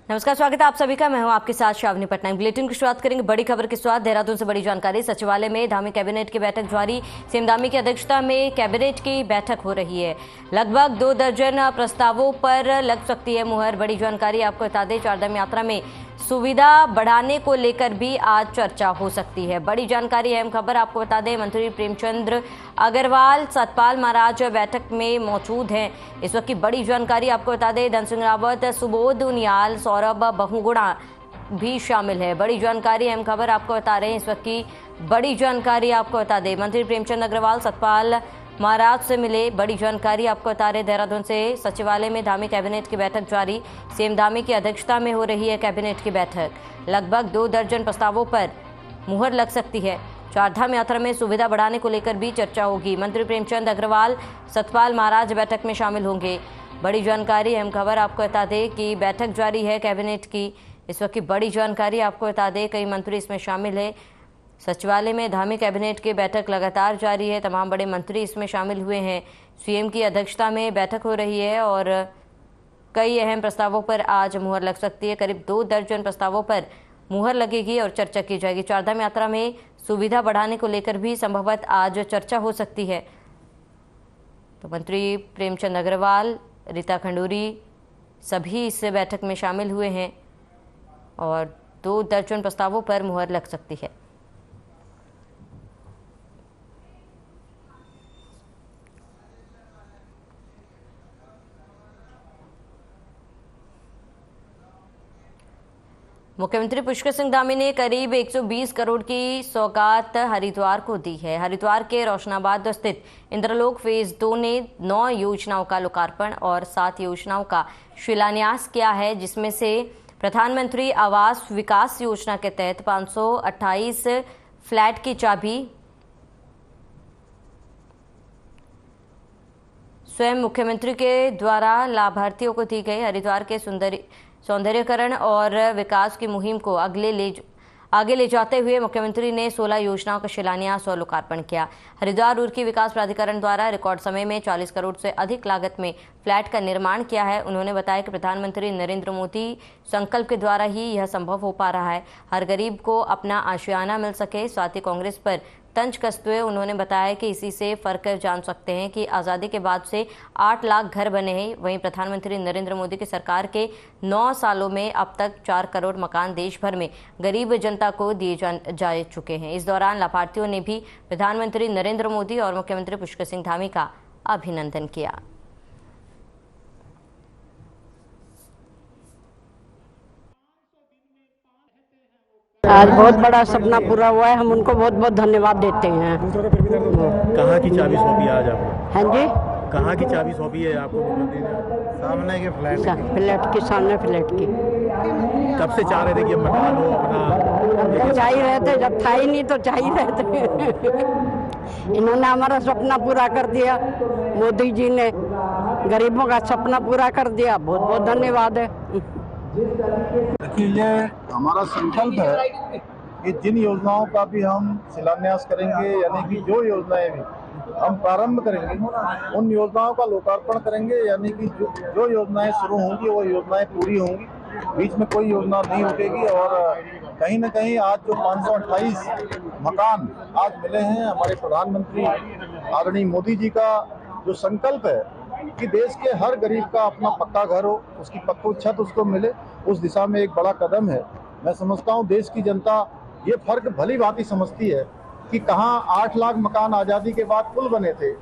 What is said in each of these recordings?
नमस्कार, स्वागत है आप सभी का। मैं हूं आपके साथ शावनी पटनायक। बुलेटिन की शुरुआत करेंगे बड़ी खबर के साथ। देहरादून से बड़ी जानकारी। सचिवालय में धामी कैबिनेट की बैठक जारी। सीएम धामी की अध्यक्षता में कैबिनेट की बैठक हो रही है। लगभग 2 दर्जन प्रस्तावों पर लग सकती है मुहर। बड़ी जानकारी आपको बता दें, चारधाम यात्रा में सुविधा बढ़ाने को लेकर भी आज चर्चा हो सकती है। बड़ी जानकारी, अहम खबर आपको बता दें, मंत्री प्रेमचंद अग्रवाल सतपाल महाराज बैठक में मौजूद हैं। इस वक्त की बड़ी जानकारी आपको बता दें, धन सिंह रावत, सुबोध उनियाल, सौरभ बहुगुणा भी शामिल है। बड़ी जानकारी, अहम खबर आपको बता रहे हैं। इस वक्त की बड़ी जानकारी आपको बता दें, मंत्री प्रेमचंद अग्रवाल सतपाल महाराज से मिले। बड़ी जानकारी आपको बता रहे, देहरादून से सचिवालय में धामी कैबिनेट की बैठक जारी। सीएम धामी की अध्यक्षता में हो रही है कैबिनेट की बैठक। लगभग 2 दर्जन प्रस्तावों पर मुहर लग सकती है। चारधाम यात्रा में सुविधा बढ़ाने को लेकर भी चर्चा होगी। मंत्री प्रेमचंद अग्रवाल सतपाल महाराज बैठक में शामिल होंगे। बड़ी जानकारी, अहम खबर आपको बता दें कि बैठक जारी है कैबिनेट की। इस वक्त की बड़ी जानकारी आपको बता दें, कई मंत्री इसमें शामिल है। सचिवालय में धामी कैबिनेट की बैठक लगातार जारी है। तमाम बड़े मंत्री इसमें शामिल हुए हैं। सीएम की अध्यक्षता में बैठक हो रही है और कई अहम प्रस्तावों पर आज मुहर लग सकती है। करीब 2 दर्जन प्रस्तावों पर मुहर लगेगी और चर्चा की जाएगी। चारधाम यात्रा में सुविधा बढ़ाने को लेकर भी संभवतः आज चर्चा हो सकती है। तो मंत्री प्रेमचंद अग्रवाल, रीता खंडूरी सभी इस बैठक में शामिल हुए हैं और 2 दर्जन प्रस्तावों पर मुहर लग सकती है। मुख्यमंत्री पुष्कर सिंह धामी ने करीब 120 करोड़ की सौगात हरिद्वार को दी है। हरिद्वार के रोशनाबाद स्थित इंद्रलोक फेज 2 ने 9 योजनाओं का लोकार्पण और 7 योजनाओं का शिलान्यास किया है, जिसमें से प्रधानमंत्री आवास विकास योजना के तहत 528 फ्लैट की चाबी स्वयं मुख्यमंत्री के द्वारा लाभार्थियों को दी गई। हरिद्वार के सौंदर्यीकरण और विकास की मुहिम को आगे ले जाते हुए मुख्यमंत्री ने 16 योजनाओं का शिलान्यास और लोकार्पण किया। हरिद्वार रुड़की विकास प्राधिकरण द्वारा रिकॉर्ड समय में 40 करोड़ से अधिक लागत में फ्लैट का निर्माण किया है। उन्होंने बताया कि प्रधानमंत्री नरेंद्र मोदी संकल्प के द्वारा ही यह संभव हो पा रहा है। हर गरीब को अपना आशियाना मिल सके। साथ ही कांग्रेस पर तंज कसते हुए उन्होंने बताया कि इसी से फर्क जान सकते हैं कि आज़ादी के बाद से 8 लाख घर बने हैं। वहीं प्रधानमंत्री नरेंद्र मोदी की सरकार के 9 सालों में अब तक 4 करोड़ मकान देश भर में गरीब जनता को दिए जा चुके हैं। इस दौरान लाभार्थियों ने भी प्रधानमंत्री नरेंद्र मोदी और मुख्यमंत्री पुष्कर सिंह धामी का अभिनंदन किया। आज बहुत बड़ा सपना पूरा हुआ है, हम उनको बहुत बहुत धन्यवाद देते हैं। कहाँ की चाबी सौंपी आज आपको? हाँ जी, कहाँ की चाबी सौंपी है आपको मुख्यमंत्री ने? सामने के फ्लैट की, सामने फ्लैट की। कब से चाह रहे थे कि अब मकान हो अपना? चाह ही रहे थे, जब था ही नहीं तो चाह ही रहे थे। इन्होंने हमारा सपना पूरा कर दिया। मोदी जी ने गरीबों का सपना पूरा कर दिया। बहुत बहुत धन्यवाद है। ये हमारा संकल्प है कि जिन योजनाओं का भी हम शिलान्यास करेंगे, यानी कि जो योजनाएं भी हम प्रारंभ करेंगे उन योजनाओं का लोकार्पण करेंगे, यानी कि जो योजनाएं शुरू होंगी वो योजनाएं पूरी होंगी, बीच में कोई योजना नहीं रुकेगी। और कहीं ना कहीं आज जो 528 मकान आज मिले हैं, हमारे प्रधानमंत्री आदरणीय मोदी जी का जो संकल्प है कि देश के हर गरीब का अपना पक्का घर हो, उसकी पक्की छत उसको मिले, उस दिशा में एक बड़ा कदम है। मैं समझता हूँ देश की जनता ये फर्क भली भांति समझती है कि कहाँ 8 लाख मकान आजादी के बाद कुल बने थे।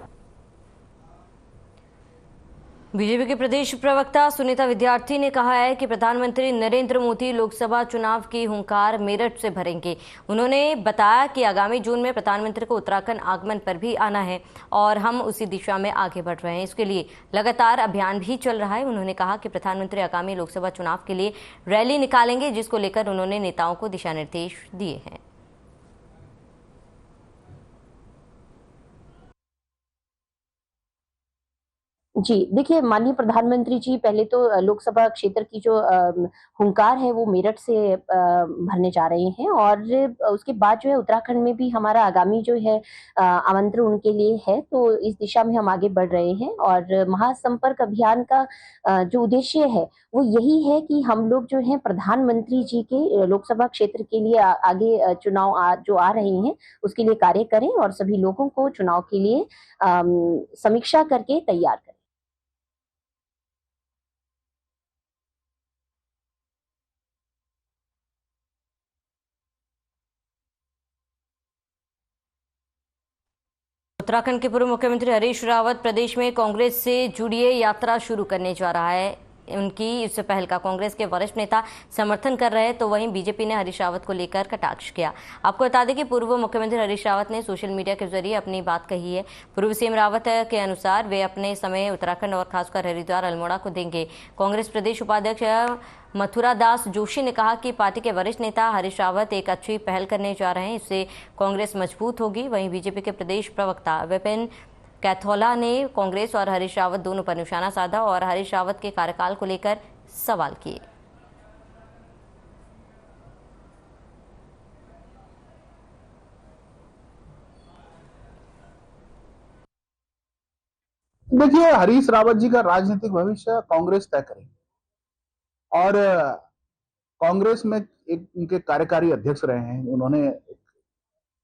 बीजेपी के प्रदेश प्रवक्ता सुनीता विद्यार्थी ने कहा है कि प्रधानमंत्री नरेंद्र मोदी लोकसभा चुनाव की हुंकार मेरठ से भरेंगे। उन्होंने बताया कि आगामी जून में प्रधानमंत्री को उत्तराखंड आगमन पर भी आना है और हम उसी दिशा में आगे बढ़ रहे हैं। इसके लिए लगातार अभियान भी चल रहा है। उन्होंने कहा कि प्रधानमंत्री आगामी लोकसभा चुनाव के लिए रैली निकालेंगे, जिसको लेकर उन्होंने नेताओं को दिशा निर्देश दिए हैं। जी, देखिए माननीय प्रधानमंत्री जी पहले तो लोकसभा क्षेत्र की जो हुंकार है वो मेरठ से भरने जा रहे हैं और उसके बाद जो है उत्तराखंड में भी हमारा आगामी जो है आमंत्रण उनके लिए है, तो इस दिशा में हम आगे बढ़ रहे हैं और महासंपर्क अभियान का जो उद्देश्य है, वो यही है कि हम लोग जो हैं प्रधानमंत्री जी के लोकसभा क्षेत्र के लिए आगे चुनाव जो आ रहे हैं, उसके लिए कार्य करें और सभी लोगों को चुनाव के लिए समीक्षा करके तैयार करें। उत्तराखंड के पूर्व मुख्यमंत्री हरीश रावत प्रदेश में कांग्रेस से जुड़िए यात्रा शुरू करने जा रहा है। उनकी इस पहल का कांग्रेस के वरिष्ठ नेता समर्थन कर रहे हैं, तो वहीं बीजेपी ने हरीश रावत को लेकर कटाक्ष किया। आपको बता दें कि पूर्व मुख्यमंत्री हरीश रावत ने सोशल मीडिया के जरिए अपनी बात कही है। पूर्व सीएम रावत के अनुसार वे अपने समय उत्तराखंड और खासकर हरिद्वार अल्मोड़ा को देंगे। कांग्रेस प्रदेश उपाध्यक्ष मथुरा दास जोशी ने कहा कि पार्टी के वरिष्ठ नेता हरीश रावत एक अच्छी पहल करने जा रहे हैं, इससे कांग्रेस मजबूत होगी। वहीं बीजेपी के प्रदेश प्रवक्ता विपिन कैथोला ने कांग्रेस और हरीश रावत दोनों पर निशाना साधा और हरीश रावत के कार्यकाल को लेकर सवाल किए। देखिए, हरीश रावत जी का राजनीतिक भविष्य कांग्रेस तय करेगी और कांग्रेस में एक उनके कार्यकारी अध्यक्ष रहे हैं, उन्होंने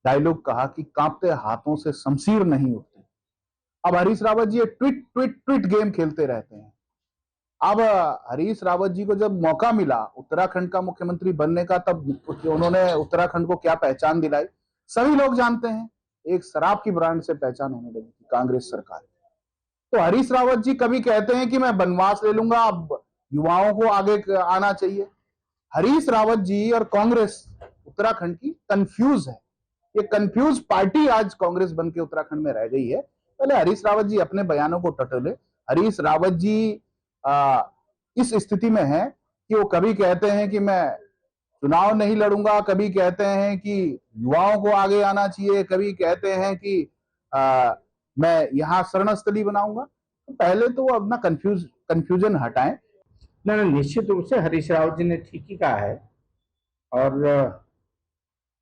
डायलॉग कहा कि कांपते हाथों से शमशीर नहीं उठती। अब Harish Rawat ji tweet tweet tweet game खेलते रहते हैं। अब हरीश रावत जी को जब मौका मिला उत्तराखंड का मुख्यमंत्री बनने का, तब उन्होंने उत्तराखंड को क्या पहचान दिलाई सभी लोग जानते हैं। एक शराब की ब्रांड से पहचान होने लगी थी कांग्रेस सरकार। तो हरीश रावत जी कभी कहते हैं कि मैं वनवास ले लूंगा, अब युवाओं को आगे आना चाहिए। हरीश रावत जी और कांग्रेस उत्तराखंड की कंफ्यूज है। ये कंफ्यूज पार्टी आज कांग्रेस बन के उत्तराखंड में रह गई है। पहले हरीश रावत जी अपने बयानों को टटोले। हरीश रावत जी इस स्थिति में है कि वो कभी कहते हैं कि मैं चुनाव नहीं लड़ूंगा, कभी कहते हैं कि युवाओं को आगे आना चाहिए, कभी कहते हैं कि मैं यहाँ शरणस्थली बनाऊंगा। तो पहले तो वो अपना कंफ्यूजन हटाएं। नहीं, निश्चित रूप से हरीश रावत जी ने ठीक ही कहा है और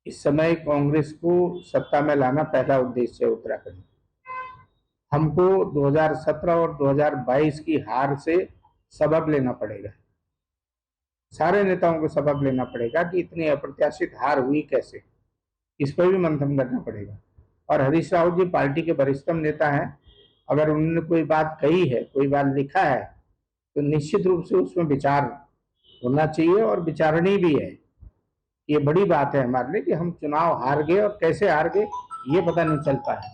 इस समय कांग्रेस को सत्ता में लाना पहला उद्देश्य है उत्तराखंड। हमको 2017 और 2022 की हार से सबक लेना पड़ेगा, सारे नेताओं को सबक लेना पड़ेगा कि इतनी अप्रत्याशित हार हुई कैसे, इस पर भी मंथन करना पड़ेगा। और हरीश रावत जी पार्टी के वरिष्ठतम नेता हैं, अगर उन्होंने कोई बात कही है, कोई बात लिखा है, तो निश्चित रूप से उसमें विचार होना चाहिए और विचारणीय भी है। ये बड़ी बात है हमारे लिए कि हम चुनाव हार गए और कैसे हार गए ये पता नहीं चल पाया।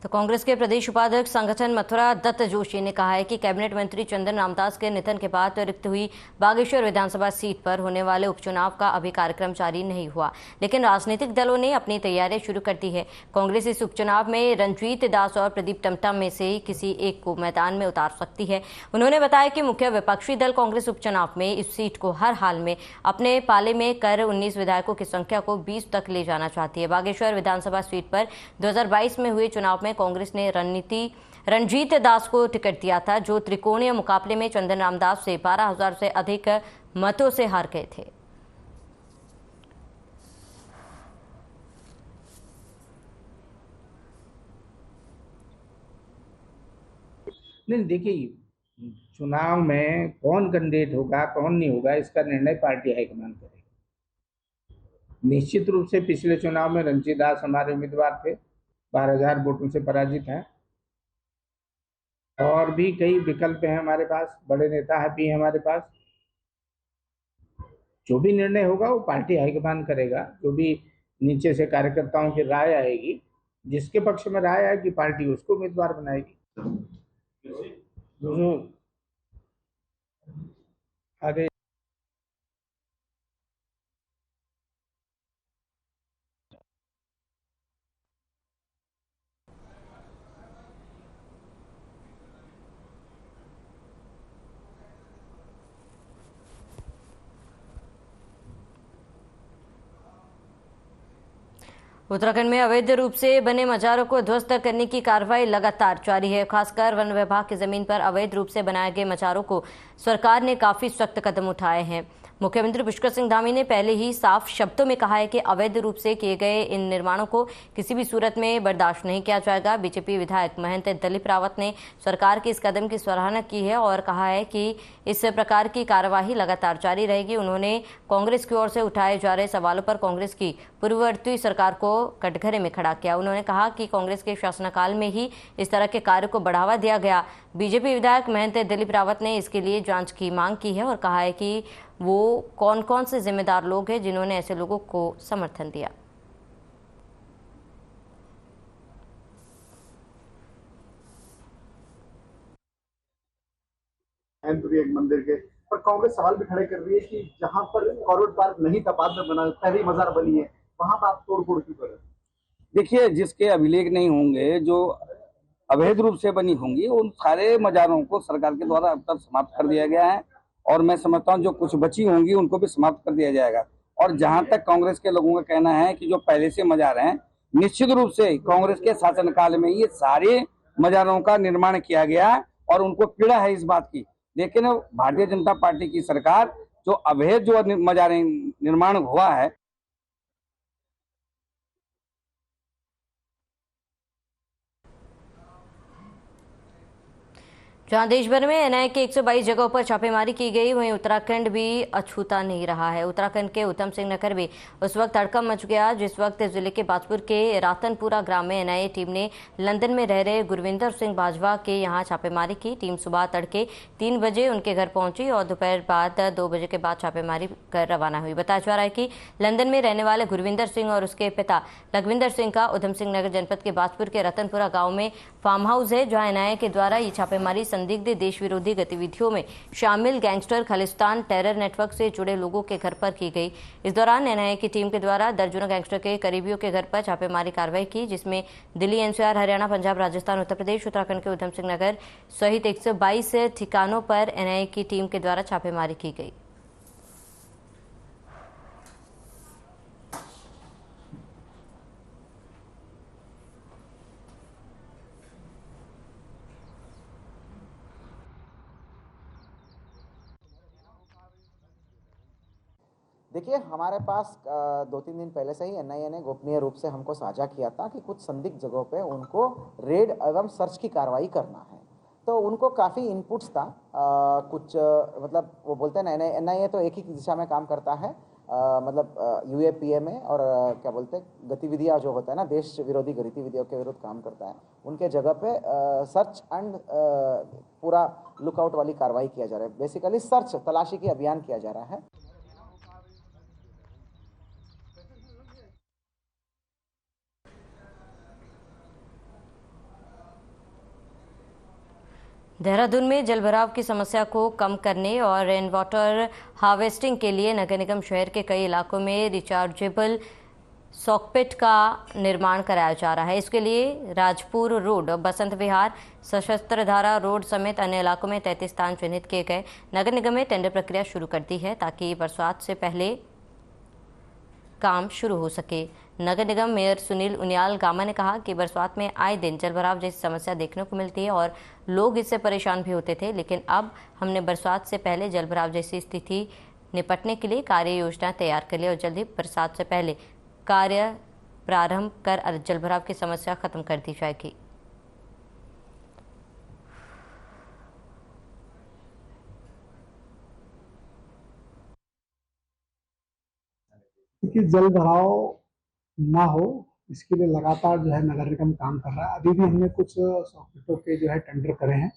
तो कांग्रेस के प्रदेश उपाध्यक्ष संगठन मथुरा दत्त जोशी ने कहा है कि कैबिनेट मंत्री चंदन रामदास के निधन के बाद रिक्त हुई बागेश्वर विधानसभा सीट पर होने वाले उपचुनाव का अभी कार्यक्रम जारी नहीं हुआ, लेकिन राजनीतिक दलों ने अपनी तैयारियां शुरू कर दी है। कांग्रेस इस उपचुनाव में रंजीत दास और प्रदीप टमटम में से किसी एक को मैदान में उतार सकती है। उन्होंने बताया कि मुख्य विपक्षी दल कांग्रेस उपचुनाव में इस सीट को हर हाल में अपने पाले में कर 19 विधायकों की संख्या को 20 तक ले जाना चाहती है। बागेश्वर विधानसभा सीट पर 2022 में हुए चुनाव में कांग्रेस ने रणजीत दास को टिकट दिया था, जो त्रिकोणीय मुकाबले में चंदन रामदास से 12,000 से अधिक मतों से हार गए थे। नहीं, देखिए, चुनाव में कौन कैंडिडेट होगा कौन नहीं होगा इसका निर्णय पार्टी हाईकमान करेगी। निश्चित रूप से पिछले चुनाव में रणजीत दास हमारे उम्मीदवार थे, 12,000 वोटों से पराजित हैं। और भी कई विकल्प हैं हमारे पास, बड़े नेता भी हैं हमारे पास। जो भी निर्णय होगा वो पार्टी हाईकमान करेगा, जो भी नीचे से कार्यकर्ताओं की राय आएगी, जिसके पक्ष में राय आएगी पार्टी उसको उम्मीदवार बनाएगी। अरे उत्तराखंड में अवैध रूप से बने मजारों को ध्वस्त करने की कार्रवाई लगातार जारी है। खासकर वन विभाग की जमीन पर अवैध रूप से बनाए गए मजारों को सरकार ने काफी सख्त कदम उठाए हैं। मुख्यमंत्री पुष्कर सिंह धामी ने पहले ही साफ शब्दों में कहा है कि अवैध रूप से किए गए इन निर्माणों को किसी भी सूरत में बर्दाश्त नहीं किया जाएगा। बीजेपी विधायक महंत दिलीप रावत ने सरकार के इस कदम की सराहना की है और कहा है कि इस प्रकार की कार्यवाही लगातार जारी रहेगी। उन्होंने कांग्रेस की ओर से उठाए जा रहे सवालों पर कांग्रेस की पूर्ववर्ती सरकार को कटघरे में खड़ा किया। उन्होंने कहा कि कांग्रेस के शासनकाल में ही इस तरह के कार्य को बढ़ावा दिया गया। बीजेपी विधायक महंत दिलीप रावत ने इसके लिए जांच की मांग की है और कहा है कि वो कौन कौन से जिम्मेदार लोग हैं जिन्होंने ऐसे लोगों को समर्थन दिया। मैनपुरी एक मंदिर के पर कांग्रेस सवाल भी खड़े कर रही है कि जहां पर कॉर्बेट पार्क नहीं था, बाद में बना, पहले मजार बनी है, वहां पर आप तोड़-फोड़ क्यों कर रहे हैं? देखिए, जिसके अभिलेख नहीं होंगे, जो अवैध रूप से बनी होंगी, उन सारे मजारों को सरकार के द्वारा अब तक समाप्त कर दिया गया है और मैं समझता हूँ जो कुछ बची होंगी उनको भी समाप्त कर दिया जाएगा। और जहां तक कांग्रेस के लोगों का कहना है कि जो पहले से मजार हैं, निश्चित रूप से कांग्रेस के शासनकाल में ये सारे मजारों का निर्माण किया गया और उनको पीड़ा है इस बात की। लेकिन भारतीय जनता पार्टी की सरकार जो अवैध जो मजारें निर्माण हुआ है, जहां देश भर में एनआईए की 122 जगहों पर छापेमारी की गई, वहीं उत्तराखंड भी अछूता नहीं रहा है। उत्तराखंड के उधम सिंह नगर में उस वक्त हड़कंप मच गया जिस वक्त जिले के बाजपुर के रातनपुरा ग्राम में एनआईए टीम ने लंदन में रह रहे गुरविंदर सिंह बाजवा के यहां छापेमारी की। टीम सुबह तड़के 3 बजे उनके घर पहुंची और दोपहर बाद 2 बजे के बाद छापेमारी कर रवाना हुई। बताया जा रहा है कि लंदन में रहने वाले गुरविंदर सिंह और उसके पिता लखविंदर सिंह का उधम सिंह नगर जनपद के बाजपुर के रतनपुरा गाँव में फार्म हाउस है, जहाँ एनआईए के द्वारा ये छापेमारी संदिग्ध देश विरोधी गतिविधियों में शामिल गैंगस्टर खालिस्तान टेरर नेटवर्क से जुड़े लोगों के घर पर की गई। इस दौरान एनआईए की टीम के द्वारा दर्जनों गैंगस्टर के करीबियों के घर पर छापेमारी कार्रवाई की, जिसमें दिल्ली, एनसीआर, हरियाणा, पंजाब, राजस्थान, उत्तर प्रदेश, उत्तराखंड के उधम सिंह नगर सहित 122 ठिकानों पर एनआईए की टीम के द्वारा छापेमारी की गई। देखिए, हमारे पास 2-3 दिन पहले से ही एनआईए ने गोपनीय रूप से हमको साझा किया था कि कुछ संदिग्ध जगहों पे उनको रेड एवं सर्च की कार्रवाई करना है। तो उनको काफ़ी इनपुट्स था। कुछ मतलब वो बोलते हैं ना, एनआईए तो एक ही दिशा में काम करता है, मतलब यूएपीए में, और क्या बोलते हैं, गतिविधियाँ जो होता है ना, देश विरोधी गतिविधियों के विरुद्ध काम करता है, उनके जगह पे सर्च एंड पूरा लुकआउट वाली कार्रवाई किया जा रहा है। बेसिकली सर्च, तलाशी की अभियान किया जा रहा है। देहरादून में जलभराव की समस्या को कम करने और रेन वाटर हार्वेस्टिंग के लिए नगर निगम शहर के कई इलाकों में रिचार्जेबल सॉकपिट का निर्माण कराया जा रहा है। इसके लिए राजपुर रोड, बसंत विहार, सशस्त्रधारा रोड समेत अन्य इलाकों में 33 स्थान चिन्हित किए गए। नगर निगम ने टेंडर प्रक्रिया शुरू कर दी है ताकि बरसात से पहले काम शुरू हो सके। नगर निगम मेयर सुनील उनियाल गामा ने कहा कि बरसात में आए दिन जलभराव जैसी समस्या देखने को मिलती है और लोग इससे परेशान भी होते थे, लेकिन अब हमने बरसात से पहले जलभराव जैसी स्थिति निपटने के लिए कार्य योजना तैयार कर ली और जल्द ही बरसात से पहले कार्य प्रारंभ कर जलभराव की समस्या खत्म कर दी जाएगी। कि जल भराव ना हो, इसके लिए लगातार जो है नगर निगम काम कर रहा है। अभी भी हमने कुछ सॉकेटों के जो है टेंडर करे हैं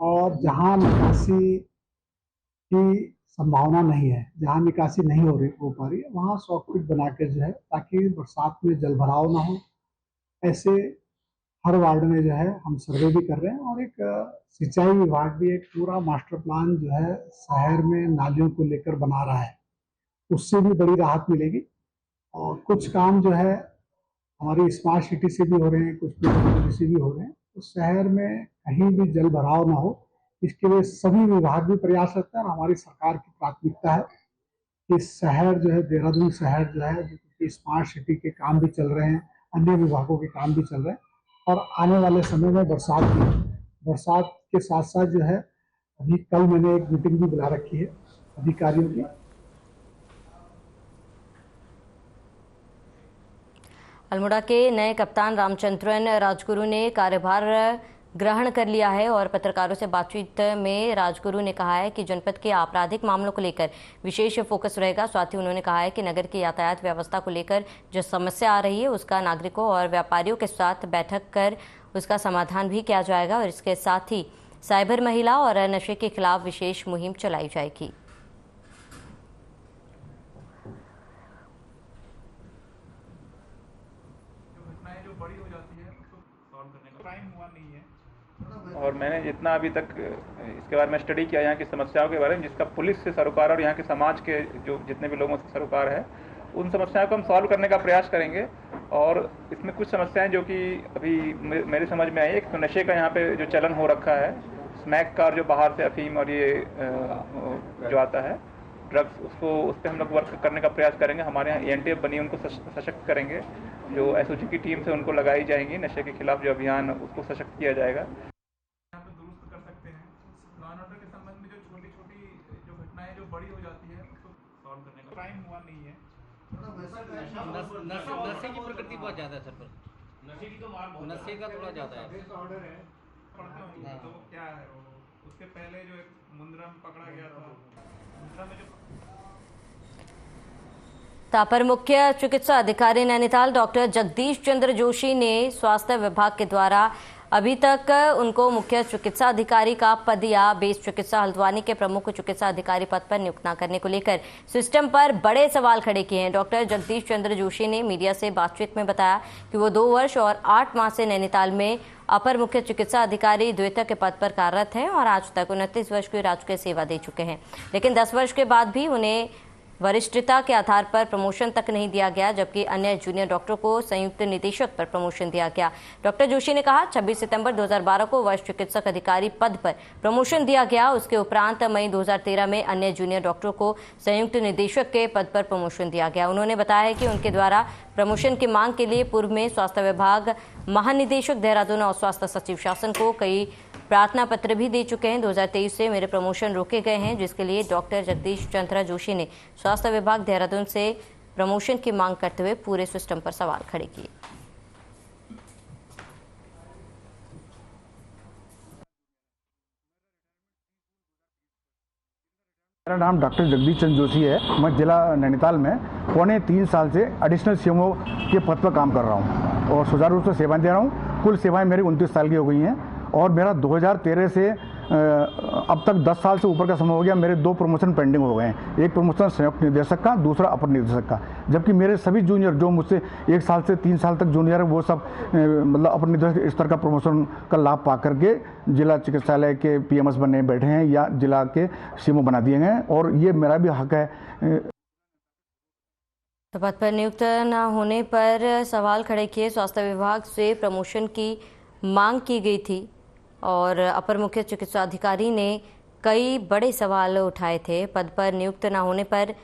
और जहां निकासी की संभावना नहीं है, जहां निकासी नहीं हो पा रही है, वहां सॉकेट बना के जो है, ताकि बरसात में जल भराव ना हो। ऐसे हर वार्ड में जो है हम सर्वे भी कर रहे हैं और एक सिंचाई विभाग भी एक पूरा मास्टर प्लान जो है शहर में नालियों को लेकर बना रहा है, उससे भी बड़ी राहत मिलेगी। और कुछ काम जो है हमारी स्मार्ट सिटी से भी हो रहे हैं, कुछ से भी हो रहे हैं, तो शहर में कहीं भी जल भराव ना हो, इसके लिए सभी विभाग भी प्रयास करते हैं और हमारी सरकार की प्राथमिकता है कि शहर जो है, देहरादून शहर जो है कि स्मार्ट सिटी के काम भी चल रहे हैं, अन्य विभागों के काम भी चल रहे हैं और आने वाले समय में बरसात के साथ साथ जो है अभी कल मैंने एक मीटिंग भी बुला रखी है अधिकारियों की। अल्मोड़ा के नए कप्तान रामचंद्रन राजगुरु ने कार्यभार ग्रहण कर लिया है और पत्रकारों से बातचीत में राजगुरु ने कहा है कि जनपद के आपराधिक मामलों को लेकर विशेष फोकस रहेगा। साथ ही उन्होंने कहा है कि नगर की यातायात व्यवस्था को लेकर जो समस्या आ रही है उसका नागरिकों और व्यापारियों के साथ बैठक कर उसका समाधान भी किया जाएगा और इसके साथ ही साइबर महिला और नशे के खिलाफ विशेष मुहिम चलाई जाएगी। और मैंने जितना अभी तक इसके बारे में स्टडी किया यहाँ की समस्याओं के बारे में, जिसका पुलिस से सरोकार और यहाँ के समाज के जो जितने भी लोगों से सरोकार है, उन समस्याओं को हम सॉल्व करने का प्रयास करेंगे। और इसमें कुछ समस्याएं जो कि अभी मेरे समझ में आई, एक तो नशे का यहाँ पे जो चलन हो रखा है, स्मैक कार जो बाहर से अफीम और ये जो आता है ड्रग्स, उस पर हम लोग वर्क करने का प्रयास करेंगे। हमारे यहाँ ENTF बनी, उनको सशक्त करेंगे। जो SOG की टीम से उनको लगाई जाएंगी, नशे के खिलाफ जो अभियान उसको सशक्त किया जाएगा। यहाँ पे दुरुस्त कर सकते हैं लॉ एंड ऑर्डर के संबंध में जो छोटी छोटी जो घटनाएं जो बड़ी हो जाती है उसको सॉल्व करने का क्राइम हुआ नहीं है। नशे की प्रकृति बहुत ज्यादा है सर, पर नशे की तो मार नशे का थोड़ा ज्यादा है। ऑर्डर है पढ़ते होंगे तो क्या है वो, उसके पहले जो एक मुंद्रा में पकड़ा गया था, मुंद्रा में जो अपर मुख्य चिकित्सा अधिकारी नैनीताल डॉक्टर जगदीश चंद्र जोशी ने स्वास्थ्य विभाग के द्वारा अभी तक उनको मुख्य चिकित्सा अधिकारी का पद या बेस चिकित्सा हल्द्वानी के प्रमुख चिकित्सा अधिकारी पद पर नियुक्त न करने को लेकर सिस्टम पर बड़े सवाल खड़े किए हैं। डॉक्टर जगदीश चंद्र जोशी ने मीडिया से बातचीत में बताया कि वो 2 वर्ष और 8 माह से नैनीताल में अपर मुख्य चिकित्सा अधिकारी द्वितीय के पद पर कार्यरत हैं और आज तक 29 वर्ष की राजकीय सेवा दे चुके हैं, लेकिन 10 वर्ष के बाद भी उन्हें वरिष्ठता के आधार पर प्रमोशन तक नहीं दिया गया, जबकि अन्य जूनियर डॉक्टरों को संयुक्त निदेशक पर प्रमोशन दिया गया। डॉक्टर जोशी ने कहा 26 सितंबर 2012 को वरिष्ठ चिकित्सक अधिकारी पद पर प्रमोशन दिया गया। उसके उपरांत मई 2013 में अन्य जूनियर डॉक्टरों को संयुक्त निदेशक के पद पर प्रमोशन दिया गया। उन्होंने बताया कि उनके द्वारा प्रमोशन की मांग के लिए पूर्व में स्वास्थ्य विभाग महानिदेशक देहरादून और स्वास्थ्य सचिव शासन को कई प्रार्थना पत्र भी दे चुके हैं। 2023 से मेरे प्रमोशन रोके गए हैं, जिसके लिए डॉक्टर जगदीश चंद्र जोशी ने स्वास्थ्य विभाग देहरादून से प्रमोशन की मांग करते हुए पूरे सिस्टम पर सवाल खड़े किए। मेरा नाम डॉक्टर जगदीश चंद्र जोशी है। मैं जिला नैनीताल में पौने 3 साल से एडिशनल CMO के पद पर काम कर रहा हूं और सुचारू रूप से सेवाएं दे रहा हूं। कुल सेवाएं मेरी 29 साल की हो गई हैं और मेरा 2013 से अब तक 10 साल से ऊपर का समय हो गया। मेरे 2 प्रमोशन पेंडिंग हो गए हैं, एक प्रमोशन संयुक्त निदेशक का, दूसरा अपर निदेशक का, जबकि मेरे सभी जूनियर जो मुझसे 1 साल से 3 साल तक जूनियर है वो सब मतलब अपर निदेशक स्तर का प्रमोशन का लाभ पा करके जिला चिकित्सालय के PMS बनने बैठे हैं या जिला के CMO बना दिए गए हैं और ये मेरा भी हक है। तो पद पर नियुक्त न होने पर सवाल खड़े किए। स्वास्थ्य विभाग से प्रमोशन की मांग की गई थी और अपर मुख्य चिकित्सा अधिकारी ने कई बड़े सवाल उठाए थे। पद पर नियुक्त न होने पर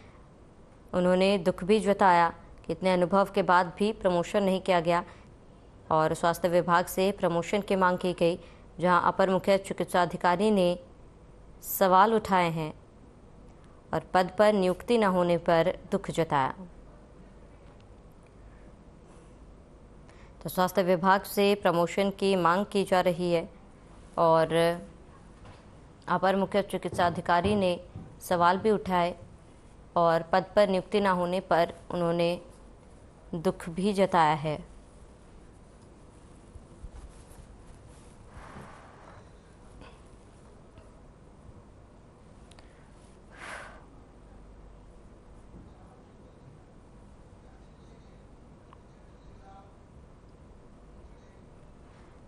उन्होंने दुख भी जताया कि इतने अनुभव के बाद भी प्रमोशन नहीं किया गया और स्वास्थ्य विभाग से प्रमोशन की मांग की गई, जहां अपर मुख्य चिकित्सा अधिकारी ने सवाल उठाए हैं और पद पर नियुक्ति न होने पर दुख जताया। तो स्वास्थ्य विभाग से प्रमोशन की मांग की जा रही है और अपर मुख्य चिकित्सा अधिकारी ने सवाल भी उठाए और पद पर नियुक्ति न होने पर उन्होंने दुख भी जताया है।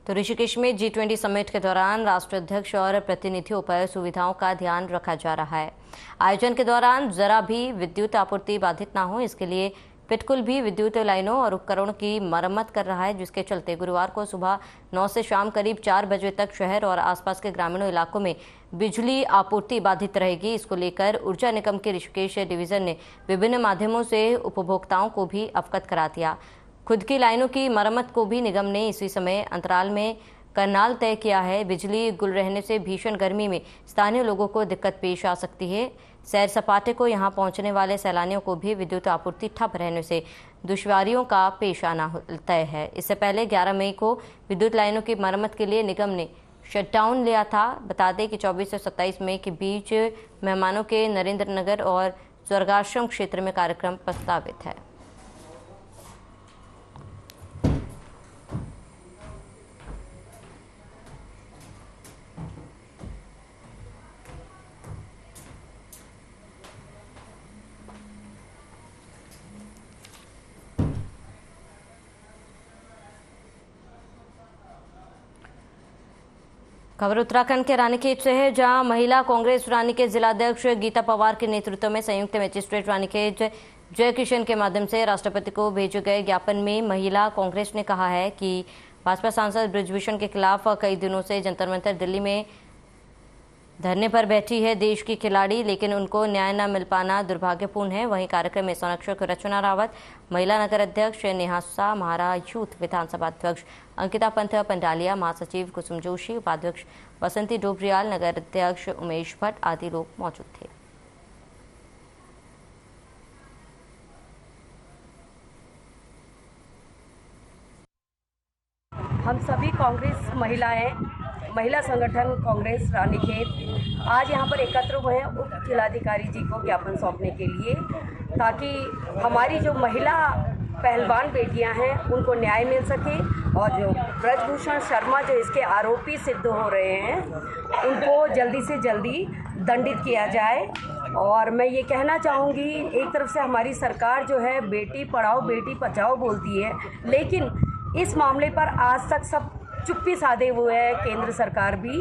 तो ऋषिकेश में G20 समिट के दौरान राष्ट्राध्यक्ष और प्रतिनिधियों पर सुविधाओं का ध्यान रखा जा रहा है। आयोजन के दौरान जरा भी विद्युत आपूर्ति बाधित ना हो, इसके लिए पिटकुल भी विद्युत लाइनों और उपकरणों की मरम्मत कर रहा है, जिसके चलते गुरुवार को सुबह 9 से शाम करीब 4 बजे तक शहर और आसपास के ग्रामीण इलाकों में बिजली आपूर्ति बाधित रहेगी। इसको लेकर ऊर्जा निगम के ऋषिकेश डिवीजन ने विभिन्न माध्यमों से उपभोक्ताओं को भी अवगत करा दिया। खुद की लाइनों की मरम्मत को भी निगम ने इसी समय अंतराल में करनाल तय किया है। बिजली गुल रहने से भीषण गर्मी में स्थानीय लोगों को दिक्कत पेश आ सकती है। सैर सपाटे को यहां पहुंचने वाले सैलानियों को भी विद्युत आपूर्ति ठप रहने से दुश्वारियों का पेश आना तय है। इससे पहले 11 मई को विद्युत लाइनों की मरम्मत के लिए निगम ने शटडाउन लिया था। बता दें कि 24 से 27 मई के बीच मेहमानों के नरेंद्र नगर और स्वर्गाश्रम क्षेत्र में कार्यक्रम प्रस्तावित है। खबर उत्तराखंड के रानीखेत से है, जहां महिला कांग्रेस रानीखेत जिलाध्यक्ष गीता पवार के नेतृत्व में संयुक्त मजिस्ट्रेट रानीखेत जय किशन के माध्यम से राष्ट्रपति को भेजे गए ज्ञापन में महिला कांग्रेस ने कहा है कि भाजपा सांसद बृजभूषण के खिलाफ कई दिनों से जंतर मंतर दिल्ली में धरने पर बैठी है देश की खिलाड़ी, लेकिन उनको न्याय न मिल पाना दुर्भाग्यपूर्ण है। वहीं कार्यक्रम में संरक्षक रचना रावत, महिला नगर अध्यक्ष नेहा शाह, महारा यूथ विधानसभा अध्यक्ष अंकिता पंथ पंडालिया, महासचिव कुसुम जोशी, उपाध्यक्ष बसंती डोबरियाल, नगर अध्यक्ष उमेश भट्ट आदि लोग मौजूद थे। हम सभी कांग्रेस महिला संगठन कांग्रेस रानीखेत आज यहाँ पर एकत्र हुए हैं उप जिलाधिकारी जी को ज्ञापन सौंपने के लिए, ताकि हमारी जो महिला पहलवान बेटियां हैं उनको न्याय मिल सके और जो बृजभूषण शर्मा जो इसके आरोपी सिद्ध हो रहे हैं उनको जल्दी से जल्दी दंडित किया जाए। और मैं ये कहना चाहूँगी, एक तरफ से हमारी सरकार जो है बेटी पढ़ाओ बेटी बचाओ बोलती है, लेकिन इस मामले पर आज तक सब चुप्पी साधे हुए है केंद्र सरकार भी।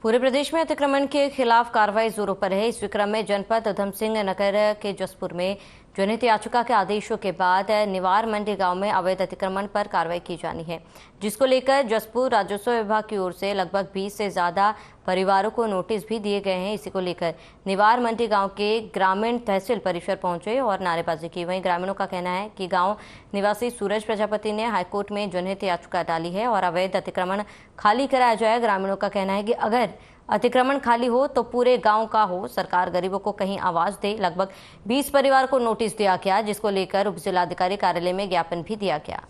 पूरे प्रदेश में अतिक्रमण के खिलाफ कार्रवाई जोरों पर है। इस क्रम में जनपद उधम सिंह नगर के जसपुर में जनहित याचिका के आदेशों के बाद निवार मंडी गांव में अवैध अतिक्रमण पर कार्रवाई की जानी है, जिसको लेकर जसपुर राजस्व विभाग की ओर से लगभग 20 से ज्यादा परिवारों को नोटिस भी दिए गए हैं। इसी को लेकर निवार मंडी गांव के ग्रामीण तहसील परिसर पहुंचे और नारेबाजी की। वहीं ग्रामीणों का कहना है कि गांव निवासी सूरज प्रजापति ने हाईकोर्ट में जनहित याचिका डाली है और अवैध अतिक्रमण खाली कराया जाए। ग्रामीणों का कहना है कि अगर अतिक्रमण खाली हो तो पूरे गांव का हो, सरकार गरीबों को कहीं आवाज दे। लगभग 20 परिवार को नोटिस दिया गया, जिसको लेकर उप जिलाधिकारी कार्यालय में ज्ञापन भी दिया गया।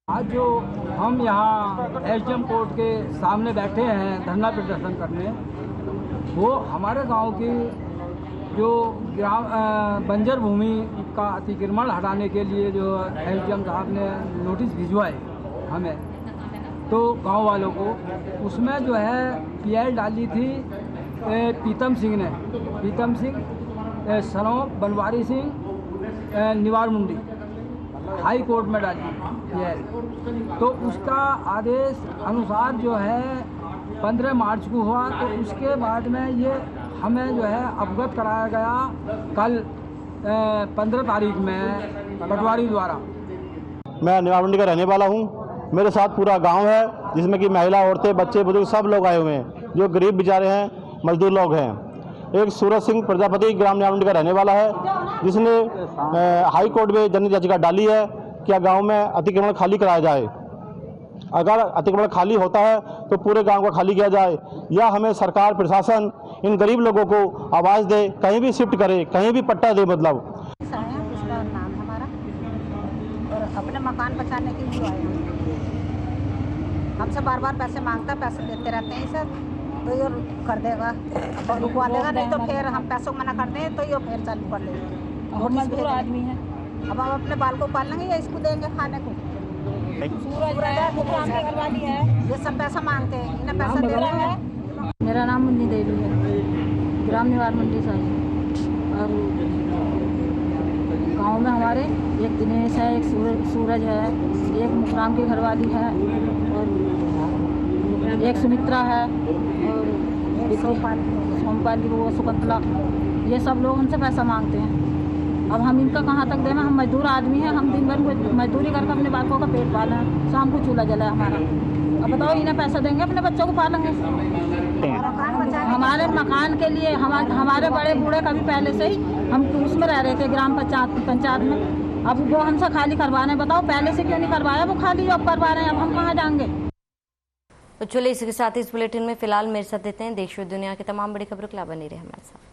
आज जो हम यहाँ एसडीएम कोर्ट के सामने बैठे हैं धरना प्रदर्शन करने, वो हमारे गांव की जो बंजर भूमि का अतिक्रमण हटाने के लिए जो एसडीएम साहब ने नोटिस भिजवाए हमें, तो गांव वालों को, उसमें जो है पीएल डाली थी पीतम सिंह सनो बनवारी सिंह निवार मुंडी, हाई कोर्ट में डाली पीएल। तो उसका आदेश अनुसार जो है 15 मार्च को हुआ, तो उसके बाद में ये हमें जो है अवगत कराया गया कल 15 तारीख में पटवारी द्वारा। मैं निवार मंडी का रहने वाला हूँ। मेरे साथ पूरा गांव है, जिसमें कि महिला, औरतें, बच्चे, बुजुर्ग सब लोग आए हुए हैं, जो गरीब बेचारे हैं, मजदूर लोग हैं। एक सूरज सिंह प्रजापति ग्राम निवार मंडी का रहने वाला है, जिसने हाई कोर्ट में जनहित याचिका डाली है कि गांव में अतिक्रमण खाली कराया जाए। अगर अतिक्रमण खाली होता है तो पूरे गांव को खाली किया जाए, या हमें सरकार प्रशासन इन गरीब लोगों को आवाज़ दे, कहीं भी शिफ्ट करे, कहीं भी पट्टा दे। मतलब नाम हमारा और अपने मकान बचाने के लिए आए हैं। हमसे बार बार पैसे मांगता, पैसे देते रहते हैं सर, तो ये कर देगा और रुकवा देगा, नहीं तो फिर हम पैसों मना कर दें तो ये फिर चालू कर लेगा। और मजदूर आदमी है, अब हम अपने बाल को पालेंगे या इसको देंगे खाने को? घरवाली है, ये सब पैसा मांगते हैं, इन्हें पैसा दे रहे हैं। मेरा नाम मुन्नी देवी है, ग्राम निवार मंडी से। और गांव में हमारे एक दिनेश है, एक सूरज है, एक मुखराम की घरवाली है और एक सुमित्रा है और सोमपाल की वो सुकंतला, ये सब लोग उनसे पैसा मांगते हैं। अब हम इनका कहाँ तक देना, हम मजदूर आदमी हैं, हम दिन भर मजदूरी करके अपने बालकों का पेट पाला है, शाम को चूल्हा जला है हमारा। अब बताओ इन्हें पैसा देंगे, अपने बच्चों को पालेंगे? हमारे मकान के लिए हमारे बड़े बूढ़े कभी पहले से ही हम उसमें रह रहे थे ग्राम पंचायत में, अब वो हमसे खाली करवाने, बताओ पहले से क्यों नहीं करवाया, वो खाली अब करवा रहे हैं, अब हम कहाँ जाएंगे? तो चलिए इसी के साथ इस बुलेटिन में फिलहाल मेरे साथ देते हैं देश और दुनिया की तमाम बड़ी खबरों के लिए बने रहे हमारे साथ।